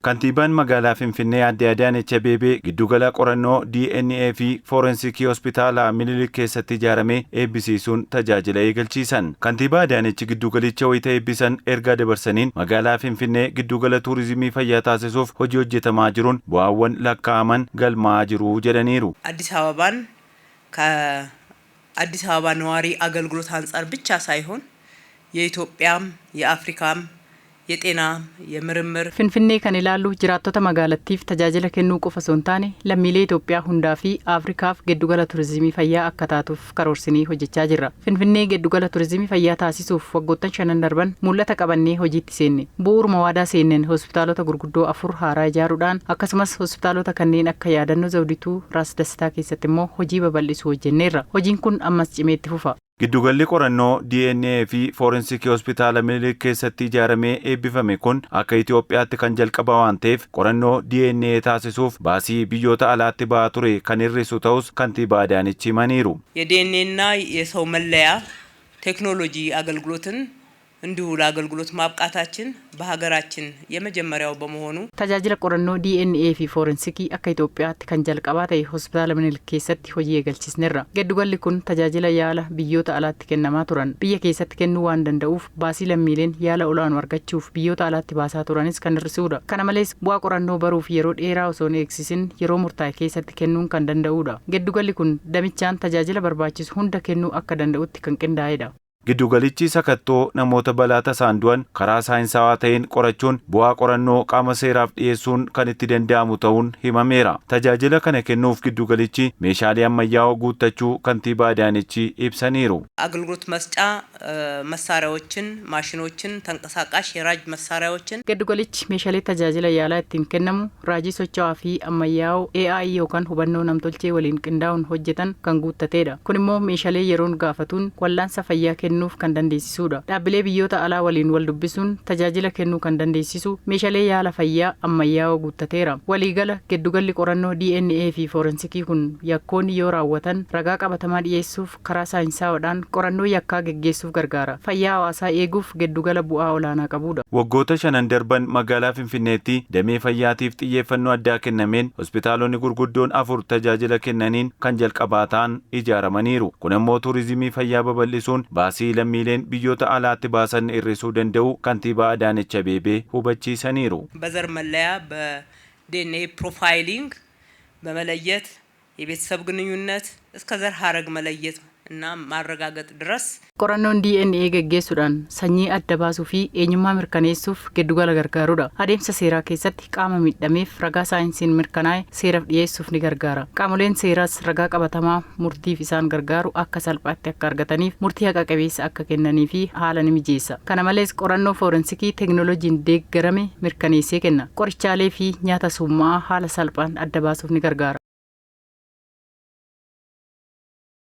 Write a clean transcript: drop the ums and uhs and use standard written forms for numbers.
Kantiibaan magaalaa Finfinnee Aadde Adaanech Abeebee giddugala qorannoo DNA fi Forensikii Hospitaala Minilik keessatti ijaaramee eebbisiisuun tajaajila eegalchiisan. Kantiibaa Adaanech giddugalicha wayita eebbisan ergaa dabarsaniin magaalaa Finfinnee giddugala tuurizimii fayyaa taasisuuf hojii hojjetamaa jiruun bu'aawwan lakkaa'aman galmaa'aa jiru jedhaniiru. አዲስ አበባ ነዋሪ አገልግሎት አንጻር ብቻ ሳይሆን የኢትዮጵያም የአፍሪካም የጤና የምርምር ፍንፍኔ kan ilaallu jiraattota magaalattiif tajaajila kennuu qofa osoo hin taane lammiilee Itoophiyaa hundaa fi Afrikaaf giddugala turizimii fayyaa akka taatuuf karoorsinee hojjechaa jirra. Finfinnee giddugala turizimii fayyaa taasisuuf waggoottan 5 darban mul'ata qabannee hojiitti seenne. Bu'uuruma waadaa seenneen hospitaalota gurguddoo 4 haaraa ijaaruudhaan akkasumas hospitaalota kanneen akka yaadannoo Zawdituu Raas Dastaa keessatti immoo hojii babal'isuu hojjenneerra. Hojiin kun ammas cimeetti fufa. Giddugalli qorannoo DNA fi Forensikii Hospitaala Minilik keessatti ijaaramee eebbifame kun akka Itoophiyaatti kan jalqaba waan ta'eef qorannoo DNA taasisuuf baasii biyyoota alaatti ba'aa ture kan hir'isu ta'us kantiibaa Adaanech himaniiru. የዲኤንኤና የሰው መለያ ቴክኖሎጂ አገልግሎትን እንዲሁ ለአገልግሎት ማብቃታችን በሀገራችን የመጀመሪያው በመሆኑ tajaajila qorannoo DNA fi Forensikii akka Itoophiyaatti kan jalqabaa ta'e hospitaala Minilik keessatti hojii eegalchiisneerra. Giddugalli kun tajaajila yaala biyyoota alaatti kennamaa turan biyya keessatti kennuu waan danda'uuf baasii lammiileen yaala olaanoo argachuuf biyyoota alaatti baasaa turanis kan hir'isuudha. Kana malees bu'aa qorannoo baruuf yeroo dheeraa osoo hin eegsisin yeroo murtaa'e keessatti kennuun kan danda'uudha. Giddugalli kun damichaan tajaajila barbaachisu hunda kennuu akka danda'utti kan qindaa'edha. Giddugalichi sakattoo namoota balaa tasaan du'an karaa saayinsawaa ta'een qorachuun bu'aa qorannoo qaama seeraaf dhiyeessuun kan itti danda'amu ta'uun himameera. Tajaajila kana kennuuf giddugalichi meeshaalee ammayyaa'oo guuttachuu kantiibaa Adaanech ibsaniiru. አገልግሎት መስጫ መሳሪያዎችን ማሽኖችን ተንቀሳቃሽ የራጅ መሳሪያዎችን giddugalichi meeshaalee tajaajila yaalaa ittiin kennamu raajii socho'aa fi ammayyaa'oo AI yookaan hubannoo namtolchee waliin qindaa'uun hojjetan kan guuttatedha. Kun immoo meeshaalee yeroon gaafatuun wallaansa fayyaa kennuuf kan dandeessisuudha. Dhaabbilee biyyoota alaa waliin wal dubbisuun tajaajila kennuu kan dandeessisu meeshaalee yaala fayyaa ammayyaa'oo guuttateera. Waliigala giddugalli qorannoo DNA fi Forensikii kun yakkoonni yoo raawwatan ragaa qabatamaa dhiyeessuuf karaa saayinsaawaan qorannoo yakkaa geggeessuuf gargaara. Fayyaa hawaasaa eeguuf giddugala bu'aa olaanaa qabudha. Waggoota 5 darban magaalaa Finfinneetti damee fayyaatiif xiyyeeffannoo addaa kennameen hospitaalonni gurguddoon 4 tajaajila kennaniin kan jalqabaa ta'an ijaaramaniiru. Kun immoo tuurizimii fayyaa babal'isuun baasii lammiileen biyyoota alaatti baasan hir'isuu danda'u kantiibaa Adaanech Abeebee hubachiisaniiru. በዘር መለያ በዲኤንኤ ፕሮፋይሊንግ በመለየት የቤተሰብ ግንኙነት እስከ ዘር ሐረግ መለየት እና ማረጋገጥ ድረስ qorannoon DNA geggeessuudhaan sanyii adda baasuu fi eenyummaa mirkaneessuuf giddugala gargaarudha. Adeemsa seeraa keessatti qaama miidhameef ragaa saayinsiin mirkanaa'e seeraaf dhiyeessuuf ni gargaara. Qaamoleen seeraas ragaa qabatamaa murtiif isaan gargaaru akka salphaatti akka argataniif murtii haqa qabeessa akka kennanii fi haala ni mijeessa. Kana malees qorannoo Forensikii teekinooloojiin deeggarame mirkaneessee kenna. Qorichaalee fi nyaata summaa'aa haala salphaan adda baasuuf ni gargaara.